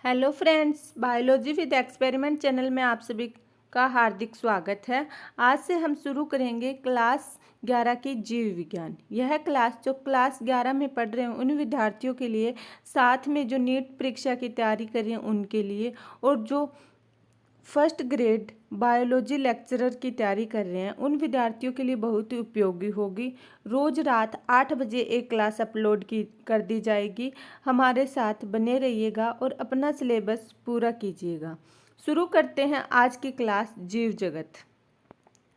Hello friends, biology with experiment channel में आप सभी का हार्दिक स्वागत है। आज से हम शुरू करेंगे क्लास 11 की जीव विज्ञान। यह क्लास जो क्लास 11 में पढ़ रहे हैं उन विद्यार्थियों के लिए, साथ में जो नीट परीक्षा की तैयारी कर रहे हैं उनके लिए, और जो फर्स्ट ग्रेड बायोलॉजी लेक्चरर की तैयारी कर रहे हैं उन विद्यार्थियों के लिए बहुत ही उपयोगी होगी। रोज़ रात 8 बजे एक क्लास अपलोड की कर दी जाएगी। हमारे साथ बने रहिएगा और अपना सिलेबस पूरा कीजिएगा। शुरू करते हैं आज की क्लास जीव जगत।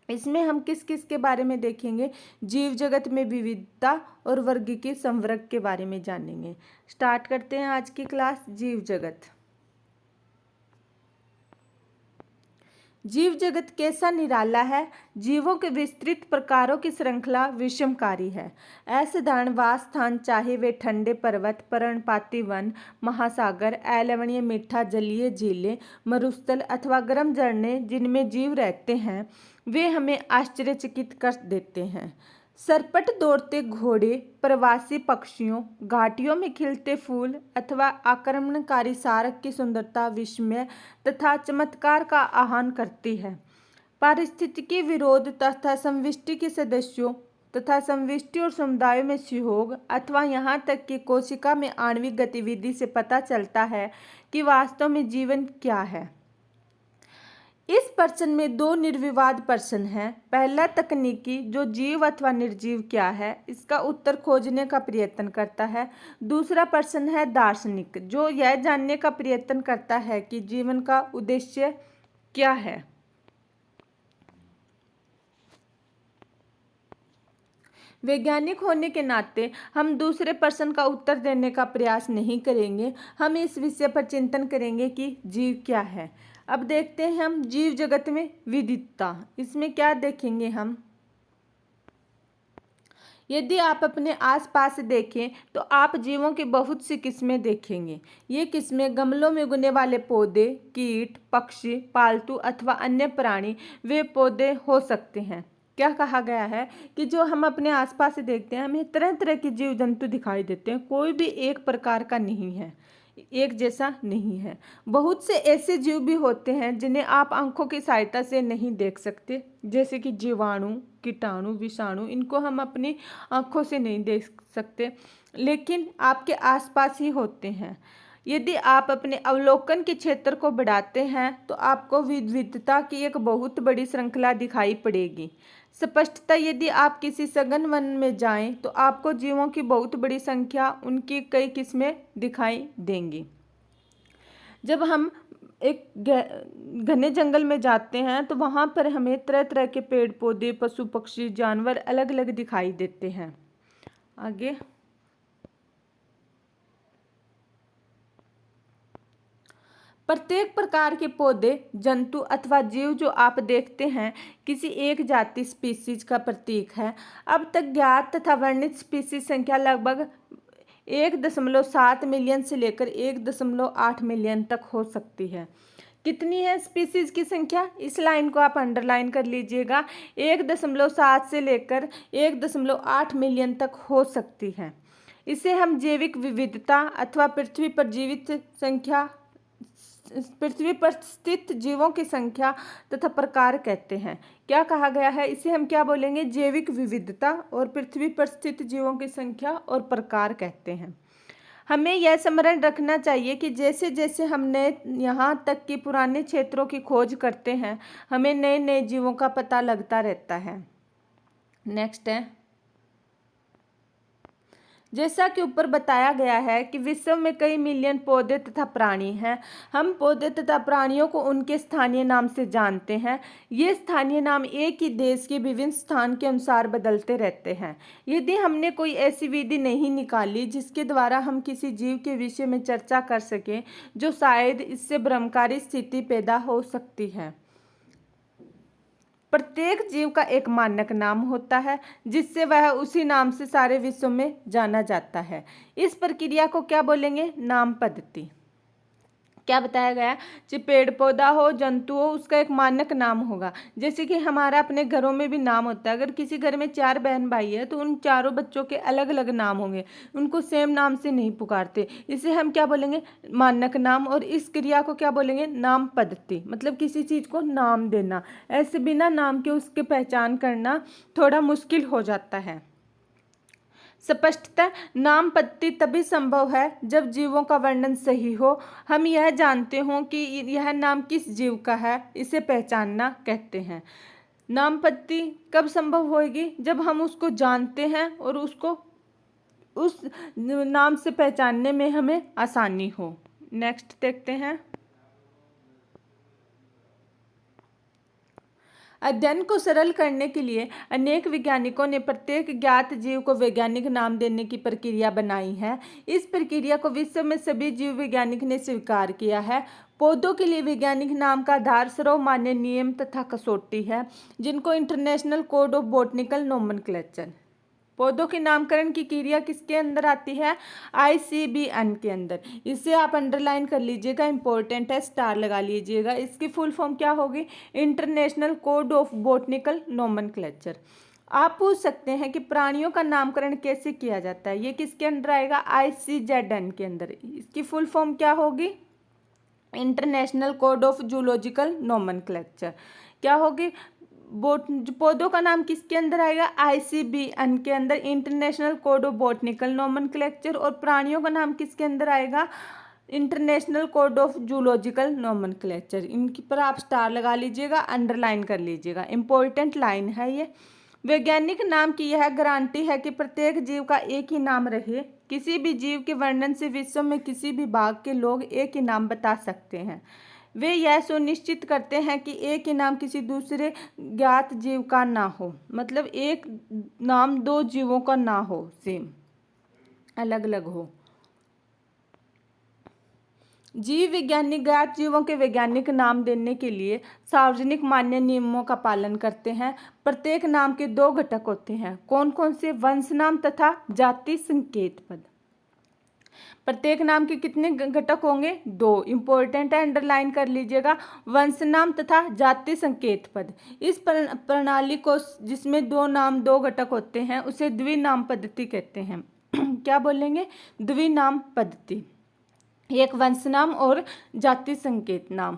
इसमें हम किस किस के बारे में देखेंगे? जीव जगत में विविधता और वर्गीकृत संवर्ग के बारे में जानेंगे। स्टार्ट करते हैं आज की क्लास जीव जगत। जीव जगत कैसा निराला है। जीवों के विस्तृत प्रकारों की श्रृंखला विषमकारी है। असाधारण वास स्थान, चाहे वे ठंडे पर्वत, पर्णपाती वन, महासागर, अलवणीय मीठा जलीय झीलें, मरुस्थल अथवा गर्म झरने जिनमें जीव रहते हैं, वे हमें आश्चर्यचकित कर देते हैं। सरपट दौड़ते घोड़े, प्रवासी पक्षियों, घाटियों में खिलते फूल अथवा आक्रमणकारी सारक की सुंदरता विस्मय तथा चमत्कार का आह्वान करती है। पारिस्थितिकी विरोध तथा समष्टि के सदस्यों तथा समष्टि और समुदायों में सहयोग अथवा यहाँ तक कि कोशिका में आणविक गतिविधि से पता चलता है कि वास्तव में जीवन क्या है। इस प्रश्न में दो निर्विवाद प्रश्न हैं। पहला तकनीकी, जो जीव अथवा निर्जीव क्या है, इसका उत्तर खोजने का प्रयत्न करता है। दूसरा प्रश्न है दार्शनिक, जो यह जानने का प्रयत्न करता है कि जीवन का उद्देश्य क्या है। वैज्ञानिक होने के नाते हम दूसरे प्रश्न का उत्तर देने का प्रयास नहीं करेंगे। हम इस विषय पर चिंतन करेंगे कि जीव क्या है। अब देखते हैं हम जीव जगत में विविधता। इसमें क्या देखेंगे हम? यदि आप अपने आसपास देखें तो आप जीवों की बहुत सी किस्में देखेंगे। ये किस्में गमलों में उगने वाले पौधे, कीट, पक्षी, पालतू अथवा अन्य प्राणी वे पौधे हो सकते हैं। क्या कहा गया है कि जो हम अपने आसपास देखते हैं हमें तरह तरह के जीव जंतु दिखाई देते हैं। कोई भी एक प्रकार का नहीं है, एक जैसा नहीं है। बहुत से ऐसे जीव भी होते हैं जिन्हें आप आंखों की सहायता से नहीं देख सकते, जैसे कि जीवाणु, कीटाणु, विषाणु। इनको हम अपनी आंखों से नहीं देख सकते, लेकिन आपके आसपास ही होते हैं। यदि आप अपने अवलोकन के क्षेत्र को बढ़ाते हैं तो आपको विविधता की एक बहुत बड़ी श्रृंखला दिखाई पड़ेगी। स्पष्टतः यदि आप किसी सघन वन में जाएं तो आपको जीवों की बहुत बड़ी संख्या, उनकी कई किस्में दिखाई देंगी। जब हम एक घने जंगल में जाते हैं तो वहाँ पर हमें तरह तरह के पेड़ पौधे, पशु पक्षी, जानवर अलग अलग दिखाई देते हैं। आगे प्रत्येक प्रकार के पौधे, जंतु अथवा जीव जो आप देखते हैं किसी एक जाति स्पीसीज का प्रतीक है। अब तक ज्ञात तथा वर्णित स्पीसीज संख्या लगभग 1.7 मिलियन से लेकर 1.8 मिलियन तक हो सकती है। कितनी है स्पीसीज की संख्या? इस लाइन को आप अंडरलाइन कर लीजिएगा। 1.7 से लेकर 1.8 मिलियन तक हो सकती है। इसे हम जैविक विविधता अथवा पृथ्वी पर जीवित संख्या, पृथ्वी पर स्थित जीवों की संख्या तथा प्रकार कहते हैं। क्या कहा गया है? इसे हम क्या बोलेंगे? जैविक विविधता और पृथ्वी पर स्थित जीवों की संख्या और प्रकार कहते हैं। हमें यह स्मरण रखना चाहिए कि जैसे जैसे हम नए, यहाँ तक कि पुराने क्षेत्रों की खोज करते हैं, हमें नए नए जीवों का पता लगता रहता है। नेक्स्ट है, जैसा कि ऊपर बताया गया है कि विश्व में कई मिलियन पौधे तथा प्राणी हैं। हम पौधे तथा प्राणियों को उनके स्थानीय नाम से जानते हैं। ये स्थानीय नाम एक ही देश के विभिन्न स्थान के अनुसार बदलते रहते हैं। यदि हमने कोई ऐसी विधि नहीं निकाली जिसके द्वारा हम किसी जीव के विषय में चर्चा कर सकें, जो शायद इससे भ्रमकारी स्थिति पैदा हो सकती है। प्रत्येक जीव का एक मानक नाम होता है जिससे वह उसी नाम से सारे विश्व में जाना जाता है। इस प्रक्रिया को क्या बोलेंगे? नाम पद्धति। क्या बताया गया, कि पेड़ पौधा हो, जंतु हो, उसका एक मानक नाम होगा। जैसे कि हमारा अपने घरों में भी नाम होता है। अगर किसी घर में 4 बहन भाई है तो उन चारों बच्चों के अलग अलग नाम होंगे, उनको सेम नाम से नहीं पुकारते। इसे हम क्या बोलेंगे, मानक नाम। और इस क्रिया को क्या बोलेंगे, नाम पद्धति, मतलब किसी चीज़ को नाम देना। ऐसे बिना नाम के उसकी पहचान करना थोड़ा मुश्किल हो जाता है। स्पष्टतः नाम पद्धति तभी संभव है जब जीवों का वर्णन सही हो, हम यह जानते हों कि यह नाम किस जीव का है, इसे पहचानना कहते हैं। नाम पद्धति कब संभव होगी, जब हम उसको जानते हैं और उसको उस नाम से पहचानने में हमें आसानी हो। नेक्स्ट देखते हैं। अध्ययन को सरल करने के लिए अनेक वैज्ञानिकों ने प्रत्येक ज्ञात जीव को वैज्ञानिक नाम देने की प्रक्रिया बनाई है। इस प्रक्रिया को विश्व में सभी जीव वैज्ञानिक ने स्वीकार किया है। पौधों के लिए वैज्ञानिक नाम का आधार सर्वमान्य नियम तथा कसौटी है, जिनको international code of botanical nomenclature. पौधों के नामकरण की क्रिया किसके अंदर आती है, ICBN के अंदर। इसे आप अंडरलाइन कर लीजिएगा, इंपॉर्टेंट है, स्टार लगा लीजिएगा। इसकी फुल फॉर्म क्या होगी, international code of botanical nomenclature. आप पूछ सकते हैं कि प्राणियों का नामकरण कैसे किया जाता है, ये किसके अंदर आएगा, ICZN के अंदर। इसकी फुल फॉर्म क्या होगी, international code of zoological nomenclature. क्या होगी, पौधों का नाम किसके अंदर आएगा, ICBN के अंदर, international code of botanical nomenclature. और प्राणियों का नाम किसके अंदर आएगा, international code of zoological nomenclature. इनकी पर आप स्टार लगा लीजिएगा, अंडरलाइन कर लीजिएगा, इंपॉर्टेंट लाइन है ये। वैज्ञानिक नाम की यह गारंटी है कि प्रत्येक जीव का एक ही नाम रहे। किसी भी जीव के वर्णन से विश्व में किसी भी भाग के लोग एक ही नाम बता सकते हैं। वे यह सुनिश्चित करते हैं कि एक ही नाम किसी दूसरे ज्ञात जीव का ना हो, मतलब एक नाम 2 जीवों का ना हो, सेम अलग अलग हो। जीव वैज्ञानिक ज्ञात जीवों के वैज्ञानिक नाम देने के लिए सार्वजनिक मान्य नियमों का पालन करते हैं। प्रत्येक नाम के 2 घटक होते हैं, कौन कौन से, वंश नाम तथा जाति संकेत पद। प्रत्येक नाम के कितने घटक होंगे, 2, इंपॉर्टेंट है, अंडरलाइन कर लीजिएगा, वंश नाम तथा जाति संकेत पद। इस प्रणाली को, जिसमें 2 नाम 2 घटक होते हैं, उसे द्विनाम पद्धति कहते हैं। क्या बोलेंगे, द्विनाम पद्धति। एक वंश नाम और जाति संकेत नाम,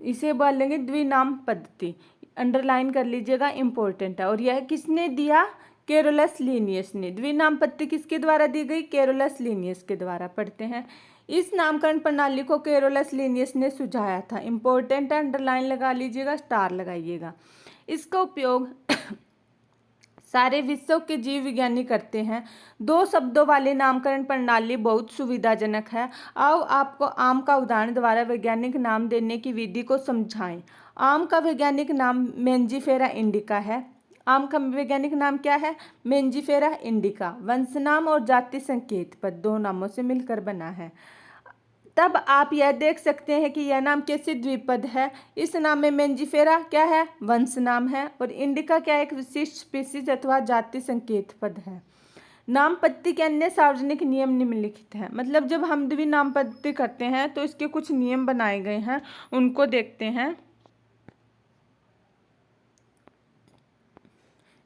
इसे बोलेंगे द्विनाम पद्धति। अंडरलाइन कर लीजिएगा, इंपॉर्टेंट है। और यह किसने दिया, कैरोलस लिनियस ने। द्विनाम पद्धति किसके द्वारा दी गई, कैरोलस लिनियस के द्वारा। पढ़ते हैं, इस नामकरण प्रणाली को कैरोलस लिनियस ने सुझाया था। इंपॉर्टेंट है, अंडरलाइन लगा लीजिएगा, स्टार लगाइएगा। इसका उपयोग सारे विश्व के जीव विज्ञानी करते हैं। 2 शब्दों वाली नामकरण प्रणाली बहुत सुविधाजनक है। आओ आपको आम का उदाहरण द्वारा वैज्ञानिक नाम देने की विधि को समझाएं। आम का वैज्ञानिक नाम मेंजिफेरा इंडिका है। आम का वैज्ञानिक नाम क्या है, मेंजिफेरा इंडिका। वंश नाम और जाति संकेत पद 2 नामों से मिलकर बना है। तब आप यह देख सकते हैं कि यह नाम कैसे द्विपद है। इस नाम में मेंजिफेरा क्या है, वंश नाम है, और इंडिका क्या एक विशिष्ट स्पीसीज अथवा जाति संकेत पद है। नाम पद्धति के अन्य सार्वजनिक नियम निम्नलिखित हैं। मतलब जब हम द्विनाम पद्धति करते हैं तो इसके कुछ नियम बनाए गए हैं, उनको देखते हैं।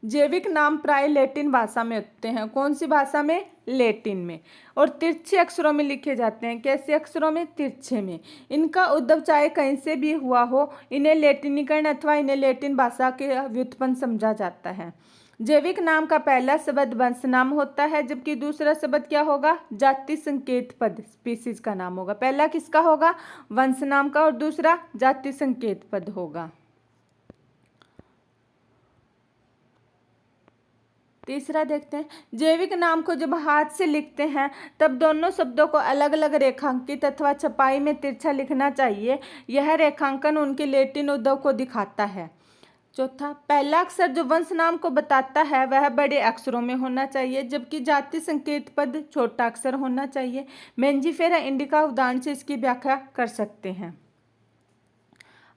जैविक नाम प्राय लैटिन भाषा में होते हैं। कौन सी भाषा में, लैटिन में। और तिरछे अक्षरों में लिखे जाते हैं। कैसे अक्षरों में, तिरछे में। इनका उद्भव चाहे कहीं से भी हुआ हो, इन्हें लैटिनीकरण अथवा इन्हें लैटिन भाषा के व्युत्पन्न समझा जाता है। जैविक नाम का पहला शब्द वंश नाम होता है, जबकि दूसरा शब्द क्या होगा, जाति संकेत पद, स्पीसीज का नाम होगा। पहला किसका होगा, वंश नाम का, और दूसरा जाति संकेत पद होगा। तीसरा देखते हैं, जैविक नाम को जब हाथ से लिखते हैं तब दोनों शब्दों को अलग अलग रेखांकित अथवा छपाई में तिरछा लिखना चाहिए। यह रेखांकन उनके लैटिन उद्भव को दिखाता है। चौथा, पहला अक्षर जो वंश नाम को बताता है वह बड़े अक्षरों में होना चाहिए, जबकि जाति संकेत पद छोटा अक्षर होना चाहिए। मेंजिफेरा इंडिका उदाहरण से इसकी व्याख्या कर सकते हैं।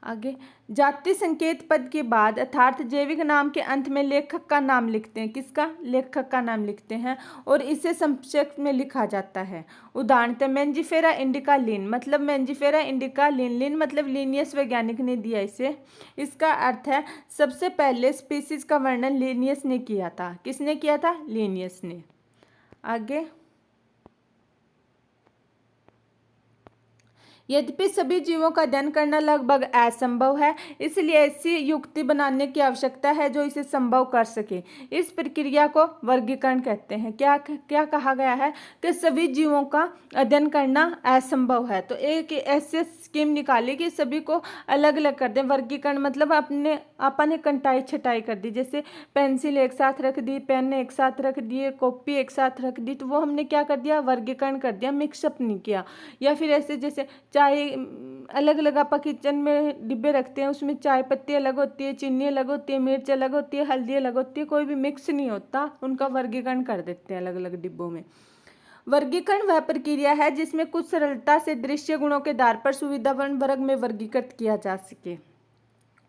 आगे, जाति संकेत पद के बाद अर्थात जैविक नाम के अंत में लेखक का नाम लिखते हैं। किसका? लेखक का नाम लिखते हैं और इसे संक्षेप में लिखा जाता है। उदाहरणतः मेंजिफेरा इंडिका लीन, मतलब मेंजिफेरा इंडिका लीन, लीन मतलब लीनियस वैज्ञानिक ने दिया इसे। इसका अर्थ है सबसे पहले स्पीसीज का वर्णन लीनियस ने किया था। किसने किया था? लीनियस ने। आगे, यद्यपि सभी जीवों का अध्ययन करना लगभग असंभव है, इसलिए ऐसी युक्ति बनाने की आवश्यकता है जो इसे संभव कर सके। इस प्रक्रिया को वर्गीकरण कहते हैं। क्या क्या कहा गया है कि सभी जीवों का अध्ययन करना असंभव है, तो एक ऐसे स्कीम निकाली कि सभी को अलग अलग कर दें। वर्गीकरण मतलब अपन ने कंटाई छटाई कर दी, जैसे पेंसिल एक साथ रख दी, पेन एक साथ रख दिए, कॉपी एक साथ रख दी, तो वो हमने क्या कर दिया? वर्गीकरण कर दिया, मिक्सअप नहीं किया। या फिर ऐसे जैसे चाय अलग अलग आप किचन में डिब्बे रखते हैं, उसमें चाय पत्ती अलग होती है, चीनी अलग होती है, मिर्च अलग होती है, हल्दी अलग होती है, कोई भी मिक्स नहीं होता, उनका वर्गीकरण कर देते हैं अलग अलग डिब्बों में। वर्गीकरण वह प्रक्रिया है जिसमें कुछ सरलता से दृश्य गुणों के आधार पर सुविधावान वर्ग में वर्गीकृत किया जा सके।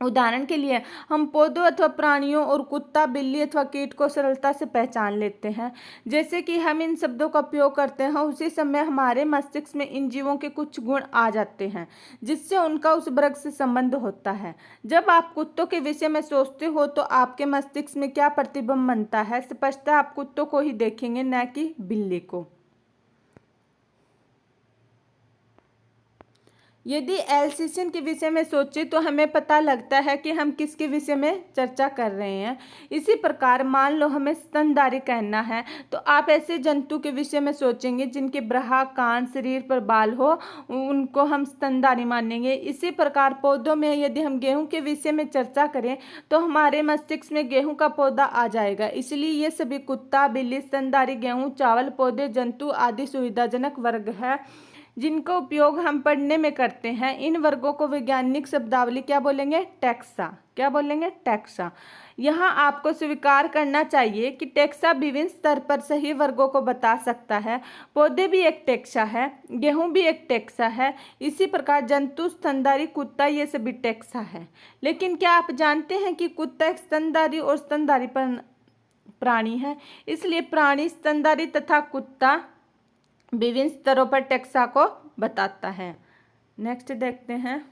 उदाहरण के लिए हम पौधों अथवा प्राणियों और कुत्ता, बिल्ली अथवा कीट को सरलता से पहचान लेते हैं। जैसे कि हम इन शब्दों का उपयोग करते हैं, उसी समय हमारे मस्तिष्क में इन जीवों के कुछ गुण आ जाते हैं जिससे उनका उस वर्ग से संबंध होता है। जब आप कुत्तों के विषय में सोचते हो तो आपके मस्तिष्क में क्या प्रतिबिंब बनता है? स्पष्टतः आप कुत्तों को ही देखेंगे, न कि बिल्ली को। यदि एल्सेशियन के विषय में सोचें तो हमें पता लगता है कि हम किसके विषय में चर्चा कर रहे हैं। इसी प्रकार मान लो हमें स्तनधारी कहना है तो आप ऐसे जंतु के विषय में सोचेंगे जिनके ब्रहा, कान, शरीर पर बाल हो, उनको हम स्तनधारी मानेंगे। इसी प्रकार पौधों में यदि हम गेहूं के विषय में चर्चा करें तो हमारे मस्तिष्क में गेहूं का पौधा आ जाएगा। इसलिए ये सभी कुत्ता, बिल्ली, स्तनधारी, गेहूँ, चावल, पौधे, जंतु आदि सुविधाजनक वर्ग है जिनका उपयोग हम पढ़ने में करते हैं। इन वर्गों को वैज्ञानिक शब्दावली क्या बोलेंगे? टैक्सा। क्या बोलेंगे? टैक्सा। यहाँ आपको स्वीकार करना चाहिए कि टैक्सा विभिन्न स्तर पर सही वर्गों को बता सकता है। पौधे भी एक टैक्सा है, गेहूं भी एक टैक्सा है, इसी प्रकार जंतु, स्तनधारी, कुत्ता, ये सभी टैक्सा है। लेकिन क्या आप जानते हैं कि कुत्ता एक स्तनधारी और स्तनधारी प्राणी है? इसलिए प्राणी, स्तनधारी तथा कुत्ता विभिन्न स्तरों पर टैक्सा को बताता है। नेक्स्ट देखते हैं।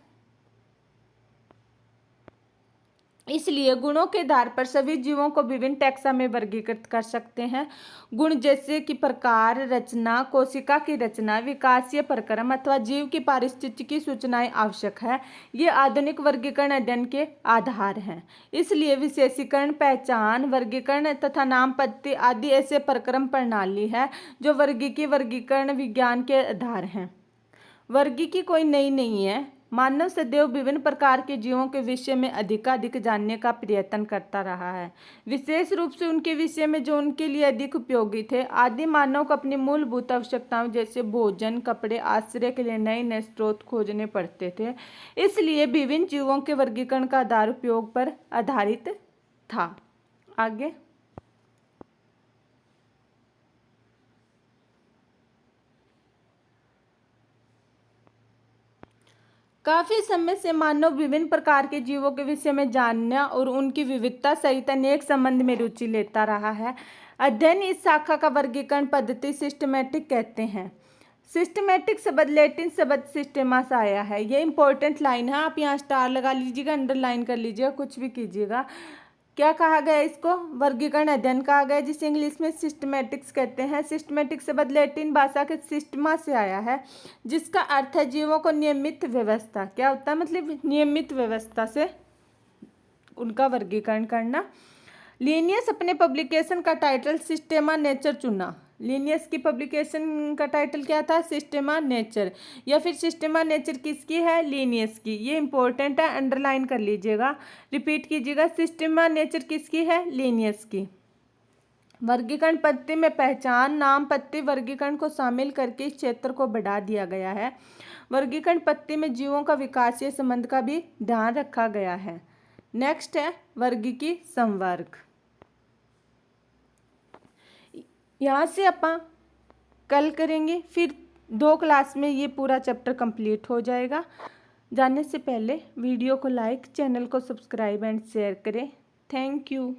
इसलिए गुणों के आधार पर सभी जीवों को विभिन्न टैक्सा में वर्गीकृत कर सकते हैं। गुण जैसे कि प्रकार, रचना, कोशिका की रचना, विकासीय प्रक्रम अथवा जीव की पारिस्थितिकी सूचनाएं आवश्यक है। ये आधुनिक वर्गीकरण अध्ययन के आधार हैं। इसलिए विशेषीकरण, पहचान, वर्गीकरण तथा नामपत्ति आदि ऐसे प्रक्रम प्रणाली है जो वर्गीकी वर्गीकरण विज्ञान के आधार हैं। वर्गीकी कोई नई नहीं है। मानव सदैव विभिन्न प्रकार के जीवों के विषय में अधिकाधिक जानने का प्रयत्न करता रहा है, विशेष रूप से उनके विषय में जो उनके लिए अधिक उपयोगी थे। आदि मानव को अपनी मूलभूत आवश्यकताओं जैसे भोजन, कपड़े, आश्रय के लिए नए नए स्रोत खोजने पड़ते थे। इसलिए विभिन्न जीवों के वर्गीकरण का आधार उपयोग पर आधारित था। आगे, काफी समय से मानव विभिन्न प्रकार के जीवों के विषय में जानना और उनकी विविधता सहित अनेक संबंध में रुचि लेता रहा है। अध्ययन इस शाखा का वर्गीकरण पद्धति सिस्टमैटिक कहते हैं। सिस्टमैटिक शब्द लैटिन शब्द सिस्टेमा से आया है। ये इंपॉर्टेंट लाइन है, आप यहाँ स्टार लगा लीजिएगा, अंडरलाइन कर लीजिएगा, कुछ भी कीजिएगा। क्या कहा गया? इसको वर्गीकरण अध्ययन कहा गया, जिसे इंग्लिश में सिस्टमैटिक्स कहते हैं। सिस्टमैटिक शब्द लैटिन भाषा के सिस्टमा से आया है, जिसका अर्थ है जीवों को नियमित व्यवस्था। क्या होता है? मतलब नियमित व्यवस्था से उनका वर्गीकरण करना। लीनियस अपने पब्लिकेशन का टाइटल सिस्टेमा नेचर चुना। लीनियस की पब्लिकेशन का टाइटल क्या था? सिस्टेमा नेचर। या फिर सिस्टेमा नेचर किसकी है? लीनियस की। ये इंपॉर्टेंट है, अंडरलाइन कर लीजिएगा, रिपीट कीजिएगा। सिस्टेमा नेचर किसकी है? लीनियस की। वर्गीकरण पद्धति में पहचान, नाम, पत्ती, वर्गीकरण को शामिल करके इस क्षेत्र को बढ़ा दिया गया है। वर्गीकरण पद्धति में जीवों का विकासीय संबंध का भी ध्यान रखा गया है। नेक्स्ट है वर्गीकी संवर्ग। यहाँ से अपन कल करेंगे, फिर 2 क्लास में ये पूरा चैप्टर कंप्लीट हो जाएगा। जानने से पहले वीडियो को लाइक, चैनल को सब्सक्राइब एंड शेयर करें। Thank you.